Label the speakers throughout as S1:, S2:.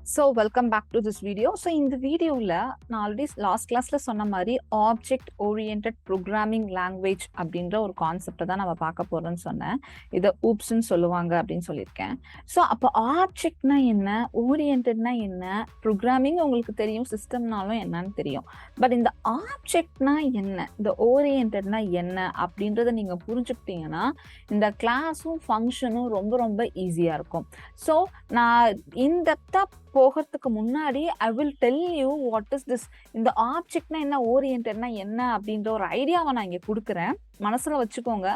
S1: So welcome back to this video. So in the video நான் already last கிளாஸ்ல சொன்ன மாதிரி ஆப்ஜெக்ட் ஓரியன்டட் ப்ரோக்ராமிங் லாங்குவேஜ் அப்படின்ற ஒரு கான்செப்டை தான் நம்ம பார்க்க போறோம்னு சொன்னேன். இதை ஊப்ஸ்ன்னு சொல்லுவாங்க அப்படின்னு சொல்லியிருக்கேன். ஸோ அப்போ ஆப்ஜெக்ட்னா என்ன, ஓரியன்டட்னா என்ன, ப்ரோக்ராமிங் உங்களுக்கு தெரியும், சிஸ்டம்னாலும் என்னன்னு தெரியும். பட் இந்த ஆப்ஜெக்ட்னா என்ன, இந்த ஓரியன்டட்னா என்ன அப்படின்றத நீங்க புரிஞ்சுக்கிட்டீங்கன்னா இந்த கிளாஸும் ஃபங்க்ஷனும் ரொம்ப ரொம்ப ஈஸியா இருக்கும். ஸோ நான் இன்டெப்தா போகிறதுக்கு முன்னாடி I will tell you what is this, இந்த ஆப்ஜெக்ட்னா என்ன, ஓரியன்டட்னா என்ன அப்படின்ற ஒரு ஐடியாவை நான் இங்க கொடுக்குறேன். மனசுல வச்சுக்கோங்க.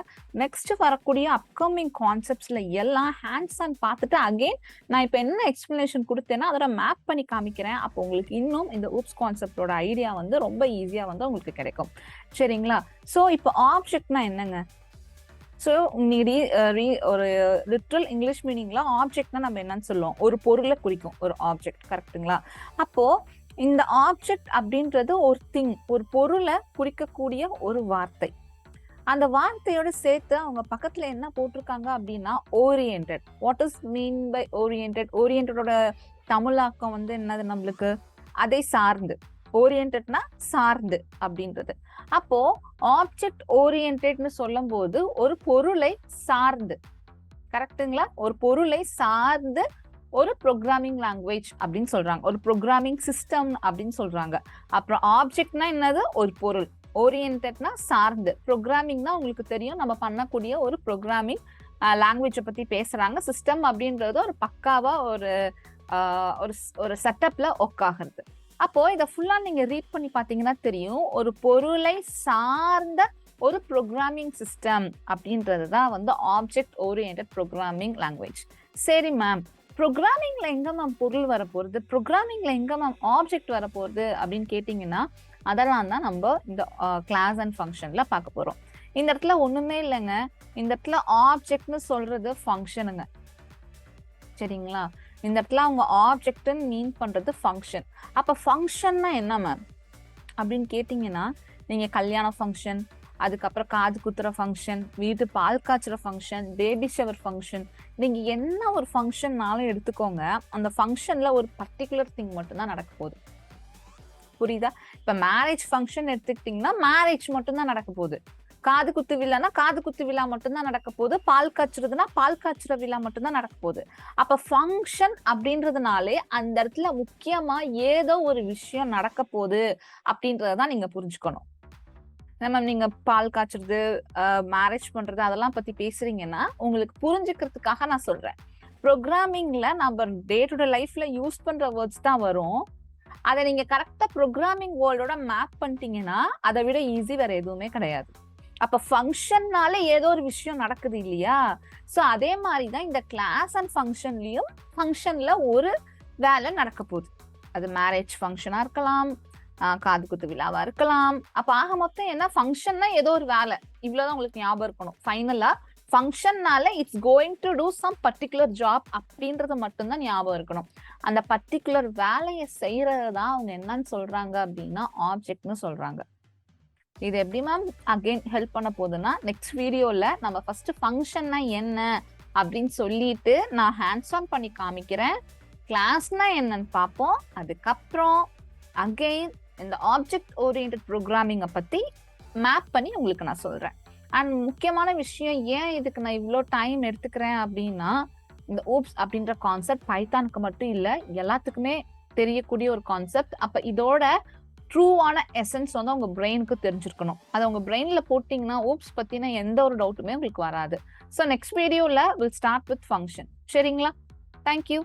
S1: நெக்ஸ்ட் வரக்கூடிய அப்கமிங் கான்செப்ட்ஸ்ல எல்லாம் ஹேண்ட்ஸ் ஆன் பார்த்துட்டு அகெயின் நான் இப்போ என்ன எக்ஸ்பிளனேஷன் கொடுத்தேன்னா அதோட மேப் பண்ணி காமிக்கிறேன். அப்போ உங்களுக்கு இன்னும் இந்த ஊப்ஸ் கான்செப்டோட ஐடியா வந்து ரொம்ப ஈஸியா வந்து உங்களுக்கு கிடைக்கும். சரிங்களா? ஸோ இப்போ ஆப்ஜெக்ட்னா என்னங்க? ஸோ நீ ஒரு லிட்ரல் இங்கிலீஷ் மீனிங்ல ஆப்ஜெக்ட்னா நம்ம என்னன்னு சொல்லுவோம், ஒரு பொருளை குறிக்கும் ஒரு ஆப்ஜெக்ட். கரெக்டுங்களா? அப்போ இந்த ஆப்ஜெக்ட் அப்படின்றது ஒரு திங், ஒரு பொருளை குறிக்கக்கூடிய ஒரு வார்த்தை. அந்த வார்த்தையோட சேர்த்து அவங்க பக்கத்துல என்ன போட்டிருக்காங்க அப்படின்னா oriented. What is mean by oriented? ஓரியன்டடோட தமிழாக்கம் வந்து என்னது நம்மளுக்கு? அதை சார்ந்து. ஓரியன்டட்னா சார்ந்து அப்படின்றது. அப்போ ஆப்ஜெக்ட் ஓரியன்டட்னு சொல்லும் போது ஒரு பொருளை சார்ந்து, கரெக்டுங்களா? ஒரு பொருளை சார்ந்து ஒரு ப்ரோக்ராமிங் லாங்குவேஜ் அப்படின்னு சொல்றாங்க, ஒரு ப்ரோக்ராமிங் சிஸ்டம் அப்படின்னு சொல்றாங்க. அப்புறம் ஆப்ஜெக்ட்னா என்னது? ஒரு பொருள். ஓரியன்டட்னா சார்ந்து. ப்ரோக்ராமிங்னா உங்களுக்கு தெரியும், நம்ம பண்ணக்கூடிய ஒரு ப்ரோக்ராமிங் லாங்குவேஜை பத்தி பேசுறாங்க. சிஸ்டம் அப்படின்றது ஒரு பக்காவா ஒரு செட்டப்ல ஒர்க் ஆகுறது. அப்போ இதை ஃபுல்லா நீங்க ரீட் பண்ணி பாத்தீங்கன்னா தெரியும், ஒரு பொருளை சார்ந்த ஒரு ப்ரோக்ராமிங் சிஸ்டம் அப்படின்றது தான் வந்து ஆப்ஜெக்ட் ஓரியன்டட் ப்ரோக்ராமிங் லாங்குவேஜ். சரி மேம், ப்ரோக்ராமிங்ல எங்க மேம் பொருள் வரப்போறது, ப்ரோக்ராமிங்ல எங்க மேம் ஆப்ஜெக்ட் வரப்போகுது அப்படின்னு கேட்டீங்கன்னா அதெல்லாம் தான் நம்ம இந்த கிளாஸ் அண்ட் ஃபங்க்ஷன்ல பார்க்க போறோம். இந்த இடத்துல ஒண்ணுமே இல்லைங்க. இந்த இடத்துல ஆப்ஜெக்ட்னு சொல்றது ஃபங்க்ஷனுங்க. சரிங்களா? இந்த இடத்துல அவங்க ஆப்ஜெக்ட்னு மீன் பண்றது ஃபங்க்ஷன். அப்ப ஃபங்க்ஷன்னா என்ன மேம் அப்படின்னு கேட்டீங்கன்னா, நீங்க கல்யாண ஃபங்க்ஷன், அதுக்கப்புறம் காது குத்துற ஃபங்க்ஷன், வீட்டு பால் காய்ச்சுற ஃபங்க்ஷன், பேபி ஷவர் ஃபங்க்ஷன், நீங்க என்ன ஒரு ஃபங்க்ஷன்னாலும் எடுத்துக்கோங்க, அந்த ஃபங்க்ஷன்ல ஒரு பர்டிகுலர் திங் மட்டும்தான் நடக்க போகுது. புரியுதா? இப்ப மேரேஜ் ஃபங்க்ஷன் எடுத்துக்கிட்டீங்கன்னா மேரேஜ் மட்டும்தான் நடக்க போகுது. காது குத்து விழானா காது குத்து விழா மட்டும்தான் நடக்க போகுது. பால் காய்ச்சுறதுனா பால் காய்ச்சுற விழா மட்டும்தான் நடக்க போகுது. அப்ப ஃபங்க்ஷன் அப்படின்றதுனாலே அந்த இடத்துல முக்கியமா ஏதோ ஒரு விஷயம் நடக்க போகுது அப்படின்றதான் நீங்க புரிஞ்சுக்கணும். நம்ம நீங்க பால் காய்ச்சுறது, மேரேஜ் பண்றது அதெல்லாம் பத்தி பேசுறீங்கன்னா உங்களுக்கு புரிஞ்சுக்கிறதுக்காக நான் சொல்றேன். ப்ரோக்ராமிங்ல நம்ம டே டு டே லைஃப்ல யூஸ் பண்ற வேர்ட்ஸ் தான் வரும். அதை நீங்க கரெக்டா ப்ரோக்ராமிங் வேர்ல்டோட மேப் பண்ணிட்டீங்கன்னா அதை விட ஈஸி வேற எதுவுமே கிடையாது. அப்ப ஃபங்க்ஷன்னால ஏதோ ஒரு விஷயம் நடக்குது இல்லையா? சோ அதே மாதிரிதான் இந்த கிளாஸ் அண்ட் ஃபங்க்ஷன்லயும் ஃபங்க்ஷன்ல ஒரு வேலை நடக்க போகுது. அது மேரேஜ் ஃபங்க்ஷனா இருக்கலாம், காது குத்து விழாவா இருக்கலாம். அப்ப ஆக மொத்தம் என்ன, ஃபங்க்ஷன்னா ஏதோ ஒரு வேலை. இவ்வளவுதான் உங்களுக்கு ஞாபகம் இருக்கணும். ஃபைனலா ஃபங்க்ஷன்னால it's going to do some particular job அப்படின்றது மட்டும்தான் ஞாபகம் இருக்கணும். அந்த பர்டிகுலர் வேலையை செய்யறதுதான் அவங்க என்னன்னு சொல்றாங்க அப்படின்னா ஆப்ஜெக்ட்னு சொல்றாங்க. இது எப்படி மேம் அகைன் ஹெல்ப் பண்ண போகுதுன்னா, நெக்ஸ்ட் வீடியோல நம்ம ஃபர்ஸ்ட் ஃபங்க்ஷன்னா என்ன அப்படின்னு சொல்லிட்டு நான் ஹேண்ட்ஸ் ஆன் பண்ணி காமிக்கிறேன். கிளாஸ்னா என்னன்னு பார்ப்போம். அதுக்கப்புறம் அகைன் இந்த ஆப்ஜெக்ட் ஓரியன்டட் ப்ரோக்ராமிங்கை பத்தி மேப் பண்ணி உங்களுக்கு நான் சொல்றேன். அண்ட் முக்கியமான விஷயம், ஏன் இதுக்கு நான் இவ்வளோ டைம் எடுத்துக்கிறேன் அப்படின்னா, இந்த ஊப்ஸ் அப்படின்ற கான்செப்ட் பைத்தானுக்கு மட்டும் இல்லை, எல்லாத்துக்குமே தெரியக்கூடிய ஒரு கான்செப்ட். அப்ப இதோட ட்ரூவான எசன்ஸ் வந்து உங்க பிரெயினுக்கு தெரிஞ்சிருக்கணும். அதை உங்க பிரெயின்ல போட்டீங்கன்னா ஊப்ஸ் பத்தின எந்த ஒரு டவுட்டுமே உங்களுக்கு வராது. ஸோ நெக்ஸ்ட் வீடியோல வில் ஸ்டார்ட் வித் ஃபங்க்ஷன். சரிங்களா? தேங்க்யூ.